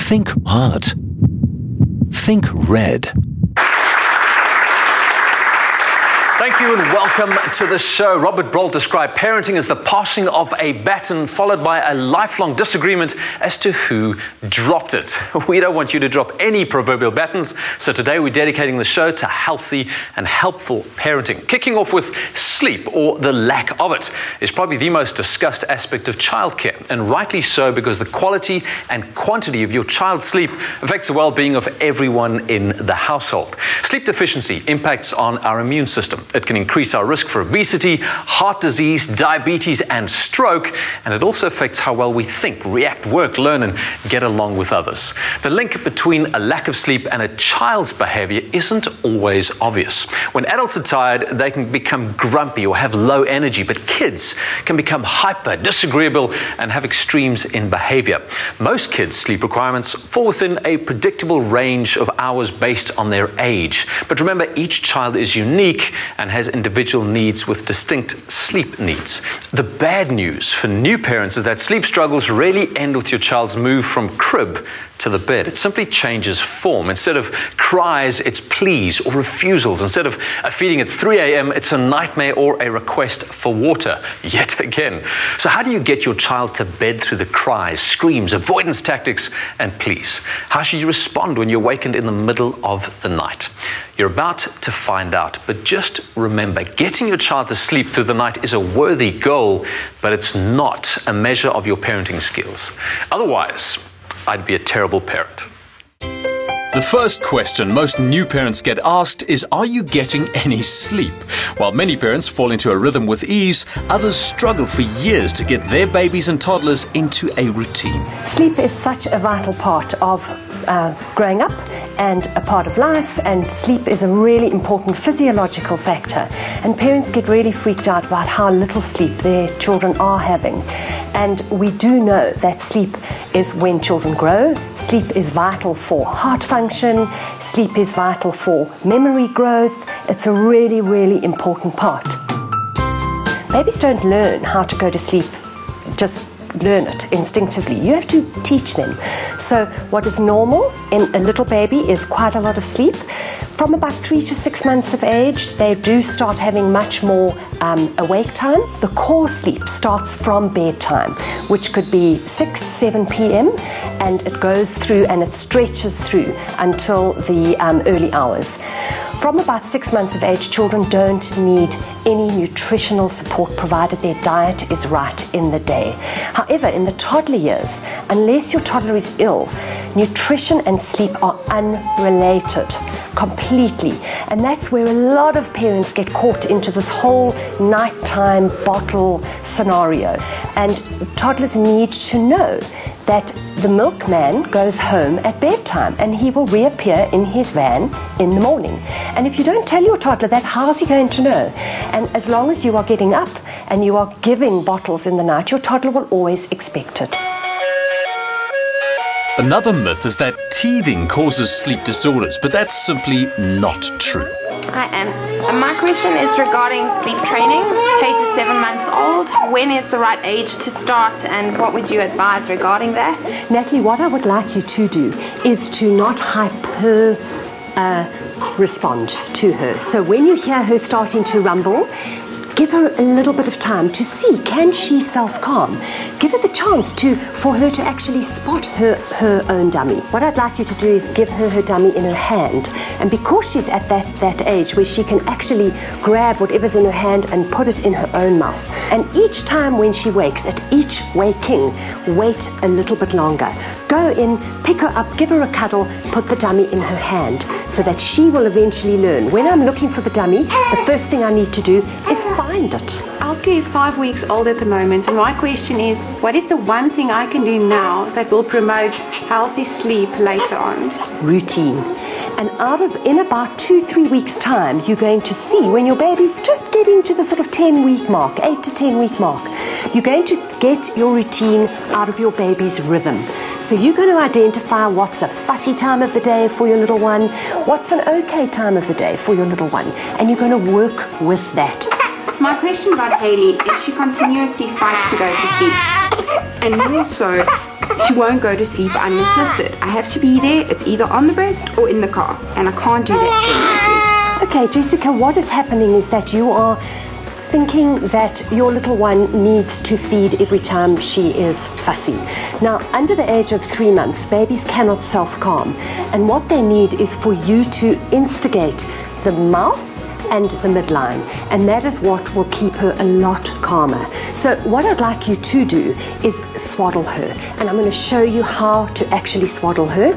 Think hard. Think red. Thank you and welcome to the show. Robert Brault described parenting as the passing of a baton followed by a lifelong disagreement as to who dropped it. We don't want you to drop any proverbial batons, so today we're dedicating the show to healthy and helpful parenting. Kicking off with sleep, or the lack of it, is probably the most discussed aspect of childcare, and rightly so, because the quality and quantity of your child's sleep affects the well-being of everyone in the household. Sleep deficiency impacts on our immune system. It can increase our risk for obesity, heart disease, diabetes, and stroke, and it also affects how well we think, react, work, learn, and get along with others. The link between a lack of sleep and a child's behavior isn't always obvious. When adults are tired, they can become grumpy or have low energy, but kids can become hyper, disagreeable, and have extremes in behavior. Most kids' sleep requirements fall within a predictable range of hours based on their age. But remember, each child is unique and has individual needs with distinct sleep needs. The bad news for new parents is that sleep struggles rarely end with your child's move from crib to the bed. It simply changes form. Instead of cries, it's pleas or refusals. Instead of a feeding at 3 a.m., it's a nightmare or a request for water, yet again. So how do you get your child to bed through the cries, screams, avoidance tactics, and pleas? How should you respond when you're awakened in the middle of the night? You're about to find out, but just remember, getting your child to sleep through the night is a worthy goal, but it's not a measure of your parenting skills. Otherwise, I'd be a terrible parent. The first question most new parents get asked is, are you getting any sleep? While many parents fall into a rhythm with ease, others struggle for years to get their babies and toddlers into a routine. Sleep is such a vital part of growing up and a part of life, and sleep is a really important physiological factor. And parents get really freaked out about how little sleep their children are having. And we do know that sleep is when children grow. Sleep is vital for heart function. Sleep is vital for memory growth. It's a really, really important part. Babies don't learn how to go to sleep, just learn it instinctively. You have to teach them. So what is normal in a little baby is quite a lot of sleep. From about 3 to 6 months of age, they do start having much more awake time. The core sleep starts from bedtime, which could be 6, 7 p.m. and it goes through and it stretches through until the early hours. From about 6 months of age, children don't need any nutritional support provided their diet is right in the day. However, in the toddler years, unless your toddler is ill, nutrition and sleep are unrelated completely. And that's where a lot of parents get caught into this whole nighttime bottle scenario. And toddlers need to know that the milkman goes home at bedtime and he will reappear in his van in the morning. And if you don't tell your toddler that, how's he going to know? And as long as you are getting up and you are giving bottles in the night, your toddler will always expect it. Another myth is that teething causes sleep disorders, but that's simply not true. Hi, Anne. My question is regarding sleep training. Kate is 7 months old. When is the right age to start, and what would you advise regarding that? Natalie, what I would like you to do is to not hyper respond to her. So when you hear her starting to rumble, give her a little bit of time to see, can she self-calm? Give her the chance for her to actually spot her own dummy. What I'd like you to do is give her dummy in her hand. And because she's at that age where she can actually grab whatever's in her hand and put it in her own mouth. And each time when she wakes, at each waking, wait a little bit longer. Go in, pick her up, give her a cuddle, put the dummy in her hand so that she will eventually learn. When I'm looking for the dummy, the first thing I need to do is find it. Elske is 5 weeks old at the moment, and my question is, what is the one thing I can do now that will promote healthy sleep later on? Routine. And in about 2-3 weeks time, you're going to see when your baby's just getting to the sort of 10-week mark, 8 to 10 week mark, you're going to get your routine out of your baby's rhythm. So you're going to identify what's a fussy time of the day for your little one, what's an okay time of the day for your little one, and you're going to work with that. My question about Hayley is she continuously fights to go to sleep, and more so, she won't go to sleep unassisted. I have to be there. It's either on the breast or in the car, and I can't do that permanently. Okay, Jessica, what is happening is that you are thinking that your little one needs to feed every time she is fussy. Now, under the age of 3 months, babies cannot self-calm, and what they need is for you to instigate the mouth and the midline, and that is what will keep her a lot calmer. So what I'd like you to do is swaddle her, and I'm going to show you how to actually swaddle her.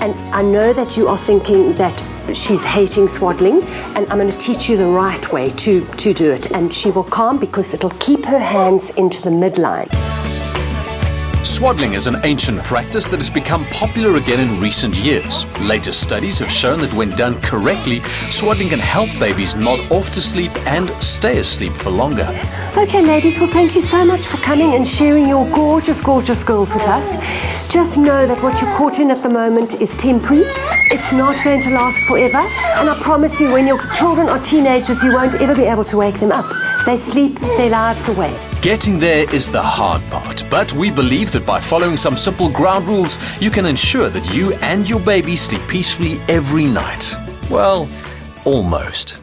And I know that you are thinking that she's hating swaddling, and I'm going to teach you the right way to do it, and she will calm because it'll keep her hands into the midline. Swaddling is an ancient practice that has become popular again in recent years. Latest studies have shown that when done correctly, swaddling can help babies nod off to sleep and stay asleep for longer. Okay, ladies, well, thank you so much for coming and sharing your gorgeous, gorgeous girls with us. Just know that what you're caught in at the moment is temporary. It's not going to last forever. And I promise you, when your children are teenagers, you won't ever be able to wake them up. They sleep their lives away. Getting there is the hard part, but we believe that by following some simple ground rules, you can ensure that you and your baby sleep peacefully every night. Well, almost.